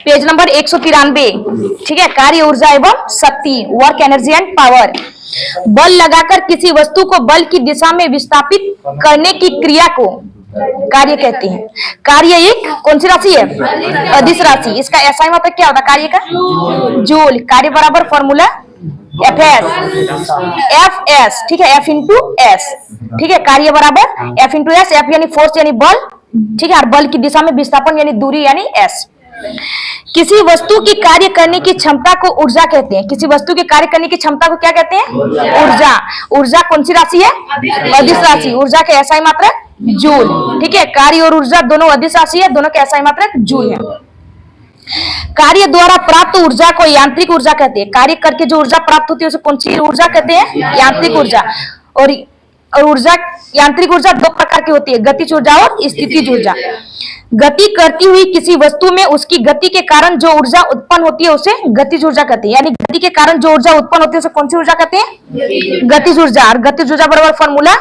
Page number 193। ठीक है, कार्य ऊर्जा एवं शक्ति, वर्क एनर्जी एंड पावर। बल लगाकर किसी वस्तु को बल की दिशा में विस्थापित करने की क्रिया को कार्य कहते हैं। कार्य एक कौन सी राशि है? अदिश राशि। इसका एसआई मतलब क्या होता है कार्य का? जूल। कार्य बराबर फॉर्मूला एफ एस। ठीक है, एफ इंटू एस। ठीक है, कार्य बराबर एफ इंटू एस। एफ यानी फोर्स यानी बल, ठीक है, और बल की दिशा में विस्थापन यानी दूरी यानी एस। किसी वस्तु की कार्य करने की क्षमता को ऊर्जा कहते हैं। किसी वस्तु के कार्य करने की क्षमता को क्या कहते हैं? ऊर्जा। ऊर्जा कौन सी राशि है? अदिश राशि। ऊर्जा के एसआई मात्रक जूल। ठीक है, कार्य और ऊर्जा दोनों अदिश राशि है, दोनों के एसआई मात्रक जूल है। कार्य द्वारा प्राप्त ऊर्जा को यांत्रिक ऊर्जा कहते हैं। कार्य करके जो ऊर्जा प्राप्त होती है उसे कौन सी ऊर्जा कहते हैं? यांत्रिक ऊर्जा। और ऊर्जा, यांत्रिक ऊर्जा दो प्रकार की होती है, गतिज ऊर्जा और स्थितिज ऊर्जा। गति करती हुई किसी वस्तु में उसकी गति के कारण जो ऊर्जा उत्पन्न होती है उसे गतिज ऊर्जा कहते हैं। यानी गति के कारण जो ऊर्जा उत्पन्न होती है उसे कौन सी ऊर्जा कहते हैं? गतिज ऊर्जा। और गतिज ऊर्जा बराबर फॉर्मूला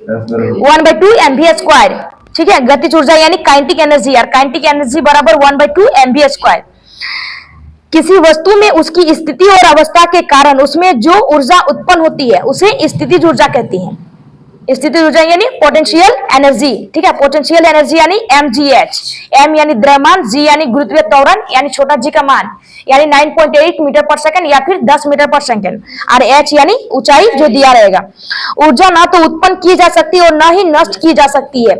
1/2 mv²। ठीक है, गतिज ऊर्जा यानी काइनेटिक एनर्जी, और काइनेटिक एनर्जी बराबर 1/2 mv²। किसी वस्तु में उसकी स्थिति और अवस्था के कारण उसमें जो ऊर्जा उत्पन्न होती है उसे स्थितिज ऊर्जा कहती है। स्थितिज ऊर्जा यानी पोटेंशियल एनर्जी। ठीक है, पोटेंशियल एनर्जी यानी mgh। m यानी द्रव्यमान, g यानी गुरुत्वीय त्वरण यानी छोटा g का मान यानी 9.8 मीटर पर सेकंड या फिर 10 मीटर पर सेकंड, और h यानी ऊंचाई जो दिया रहेगा। ऊर्जा ना तो उत्पन्न की जा सकती है और ना ही नष्ट की जा सकती है।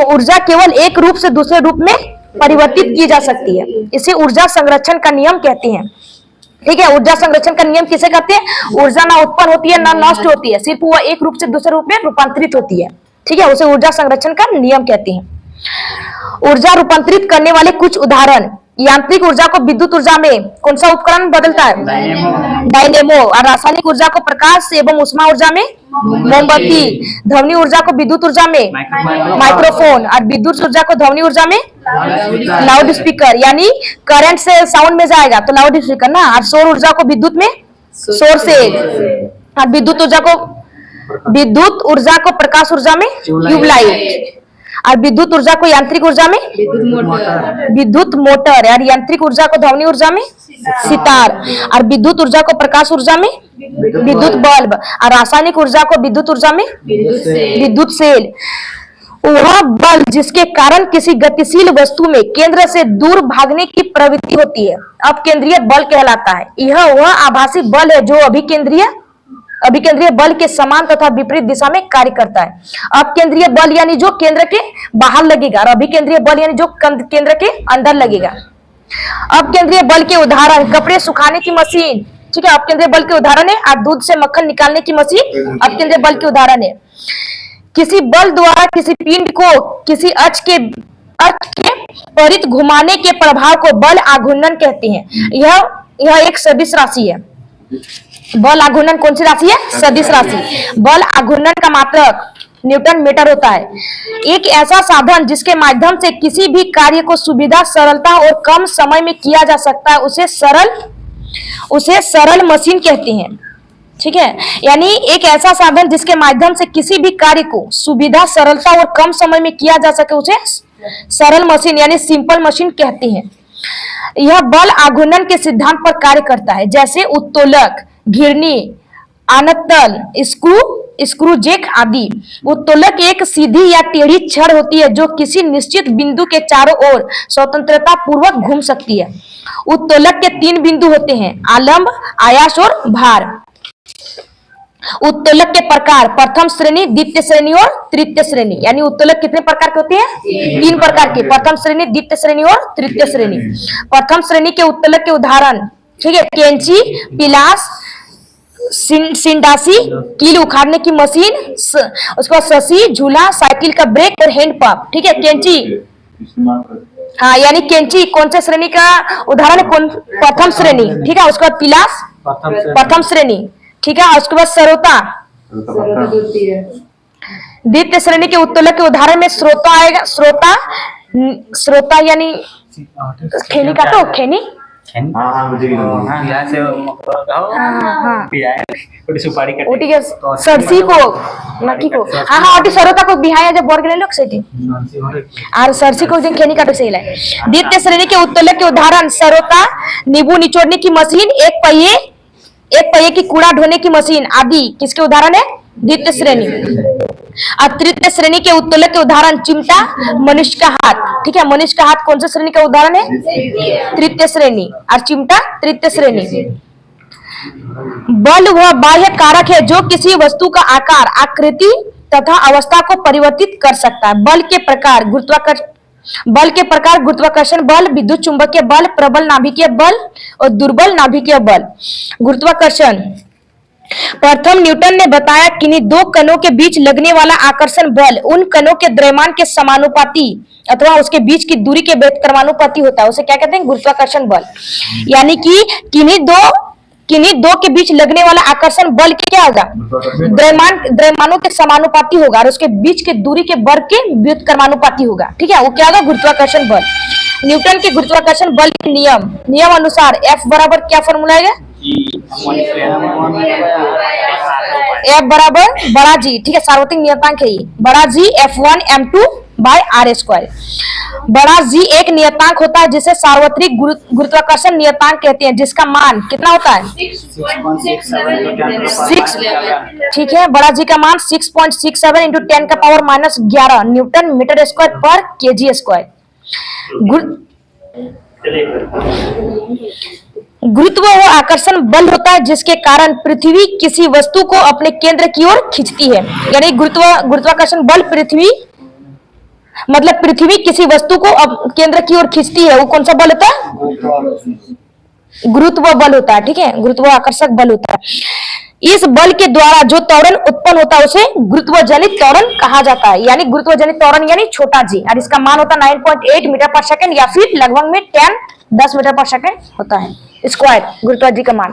ऊर्जा केवल एक रूप से दूसरे रूप में परिवर्तित की जा सकती है। इसे ऊर्जा संरक्षण का नियम कहते हैं। ठीक है, ऊर्जा संरक्षण का नियम किसे कहते हैं? ऊर्जा ना उत्पन्न होती है ना नष्ट होती है, सिर्फ वह एक रूप से दूसरे रूप में रूपांतरित होती है। ठीक है, उसे ऊर्जा संरक्षण का नियम कहते हैं। ऊर्जा रूपांतरित करने वाले कुछ उदाहरण। यांत्रिक ऊर्जा को विद्युत ऊर्जा में कौन सा उपकरण बदलता है? डायनेमो। और रासायनिक ऊर्जा को प्रकाश एवं उष्मा ऊर्जा में मोमबत्ती। ध्वनि ऊर्जा को विद्युत ऊर्जा में माइक्रोफोन, और विद्युत ऊर्जा को ध्वनि ऊर्जा में लाउड स्पीकर। यानी करंट से साउंड में जाएगा तो लाउड स्पीकर ना। और सौर ऊर्जा को विद्युत में सौर सेल, और विद्युत ऊर्जा को प्रकाश ऊर्जा में ट्यूबलाइट, और विद्युत ऊर्जा को यांत्रिक ऊर्जा में विद्युत मोटर, और यांत्रिक ऊर्जा को ध्वनि ऊर्जा में सितार, और विद्युत ऊर्जा को प्रकाश ऊर्जा में विद्युत बल्ब, और रासायनिक ऊर्जा को विद्युत ऊर्जा में विद्युत सेल। वह बल जिसके कारण किसी गतिशील वस्तु में केंद्र से दूर भागने की प्रवृत्ति होती है अपकेंद्रीय बल कहलाता है। यह वह आभासी बल है जो अभिकेंद्रीय बल के समान तथा विपरीत दिशा में कार्य करता है। अपकेंद्रीय बल यानी जो केंद्र के बाहर लगेगा, और अभिकेंद्रीय बल यानी जो केंद्र के अंदर लगेगा। अपकेंद्रीय बल के उदाहरण कपड़े सुखाने की मशीन। ठीक है, अपकेंद्रीय बल के उदाहरण है। और दूध से मक्खन निकालने की मशीन अपकेंद्रीय बल के उदाहरण है। किसी बल द्वारा किसी पिंड को किसी अक्ष के परित घुमाने के प्रभाव को बल आघूर्णन कहते हैं। यह एक सदिश राशि है। बल आघूर्णन कौन सी राशि है? सदिश राशि। बल आघूर्णन का मात्रक न्यूटन मीटर होता है। एक ऐसा साधन जिसके माध्यम से किसी भी कार्य को सुविधा, सरलता और कम समय में किया जा सकता है उसे सरल मशीन कहते हैं। ठीक है, यानी एक ऐसा साधन जिसके माध्यम से किसी भी कार्य को सुविधा, सरलता और कम समय में किया जा सके उसे सरल मशीन यानी सिंपल मशीन कहते हैं। यह बल आघूर्णन के सिद्धांत पर कार्य करता है, जैसे उत्तोलक, घिरनी, आनतल, स्क्रू जैक आदि। उत्तोलक एक सीधी या टेढ़ी छड़ होती है जो किसी निश्चित बिंदु के चारों ओर स्वतंत्रता पूर्वक घूम सकती है। उत्तोलक के 3 बिंदु होते हैं, आलंब, आयास और भार। उत्तोलक के प्रकार प्रथम श्रेणी, द्वितीय श्रेणी और तृतीय श्रेणी। यानी उत्तोलक कितने प्रकार के होते हैं? 3 प्रकार के, प्रथम श्रेणी, द्वितीय श्रेणी और तृतीय श्रेणी। प्रथम श्रेणी के उत्तोलक के उदाहरण, ठीक है, कैंची, पिलास, सिंडासी, कील उखाड़ने की मशीन, उसके बाद ससी, झूला, साइकिल का ब्रेक और हैंड पंप। ठीक है, कैंची, हाँ, यानी कैंची कौन से श्रेणी का उदाहरण है? प्रथम श्रेणी। ठीक है, उसके बाद पिलास प्रथम श्रेणी। ठीक है, उसके बाद सरोता द्वितीय श्रेणी के उत्तोलक के उदाहरण में स्रोता आएगा। स्रोता यानी खेनी का तो खेनी हाँ मुझे भी लगी। हाँ यहाँ से हाँ थोड़ी सुपारी कटे ओटी के सरसी को नकी को हाँ ओटी सरोता को बिहाया जब बोर के लोग सेटी और सरसी को दिन खेनी काटो सही लाए द्वितीय श्रेणी के उत्तोलक के उदाहरण सरोता नींबू निचोड़ने की मशीन एक पहिए की कूड़ा ढोने की मशीन आदि किसके उदाहरण है द्वितीय श्रेणी। और तृतीय श्रेणी के उत्तोलक के उदाहरण चिमटा मनुष्य का हाथ। ठीक है, मनुष्य का हाथ कौन सा श्रेणी का उदाहरण है तृतीय श्रेणी और चिमटा तृतीय श्रेणी। बल वह बाह्य कारक है जो किसी वस्तु का आकार आकृति तथा अवस्था को परिवर्तित कर सकता है। बल के प्रकार गुरुत्वाकर्षण बल विद्युत चुंबकीय बल प्रबल नाभिकीय बल और दुर्बल नाभिकीय बल। गुरुत्वाकर्षण प्रथम न्यूटन ने बताया कि दो कणों के बीच लगने वाला आकर्षण बल उन कणों के द्रव्यमान के समानुपाती अथवा उसके बीच की दूरी के व्युत्क्रमानुपाती होता है, उसे क्या कहते हैं गुरुत्वाकर्षण बल। यानी कि किन्हीं दो के बीच लगने वाला आकर्षण बल क्या होगा द्रव्यमानों के समानुपाती होगा और उसके बीच के दूरी के वर्ग के व्युत्क्रमानुपाती होगा। ठीक है, वो क्या होगा गुरुत्वाकर्षण बल। न्यूटन के गुरुत्वाकर्षण बल के नियम अनुसार F बराबर क्या फॉर्मूला है F बराबर बड़ा जी। ठीक है, सार्वत्रिक नियतांक है ये बड़ा जी F1 M2 bye R square. बड़ा जी एक नियतांक होता है जिसे सार्वत्रिक गुरुत्वाकर्षण नियतांक कहते हैं, जिसका मान कितना होता है 6। ठीक है, बड़ा जी का मान 6.67 इंटू 10 का पावर -11 न्यूटन मीटर स्क्वायर पर केजी स्क्वायर। गुरुत्व वो आकर्षण बल होता है जिसके कारण पृथ्वी किसी वस्तु को अपने केंद्र की ओर खींचती है। यानी गुरुत्वाकर्षण बल पृथ्वी किसी वस्तु को केंद्र की ओर खींचती है, वो कौन सा बल होता है गुरुत्व बल होता है। ठीक है, गुरुत्वाकर्षक बल होता है। इस बल के द्वारा जो त्वरण उत्पन्न होता है उसे गुरुत्वजनित त्वरण कहा जाता है। यानी गुरुत्वजनित त्वरण यानी छोटा जी, और इसका मान होता है 9.8 मीटर पर सेकंड या फिर लगभग में 10 मीटर पर सेकंड होता है स्क्वायर गुरुत्वाजी का मान।